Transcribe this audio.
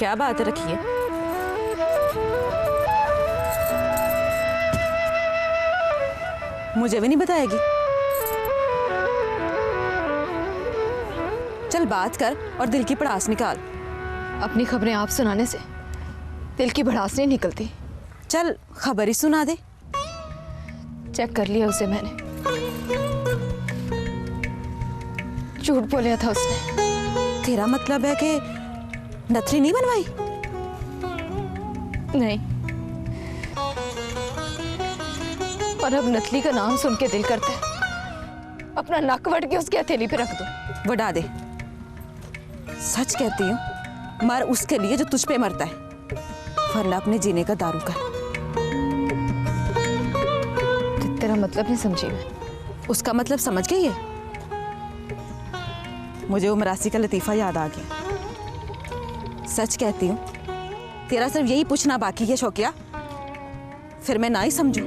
क्या बात रखी है? मुझे भी नहीं बताएगी? चल बात कर और दिल की भड़ास निकाल। अपनी खबरें आप सुनाने से दिल की भड़ास नहीं निकलती। चल खबर ही सुना दे। चेक कर लिया उसे मैंने, झूठ बोला था उसने। तेरा मतलब है कि नथनी नहीं बनवाई? नहीं, और अब नथली का नाम सुन के दिल करता है अपना नक वट के उसकी हथेली पे रख दो। वड़ा दे। सच कहती हूँ, मर उसके लिए जो तुझ पे मरता है, वरना अपने जीने का दारू कर। तेरा मतलब नहीं समझी मैं। उसका मतलब समझ गई है? मुझे वो मरासी का लतीफा याद आ गया। सच कहती हूँ, तेरा सिर्फ यही पूछना बाकी है शौकिया, फिर मैं ना ही समझूं।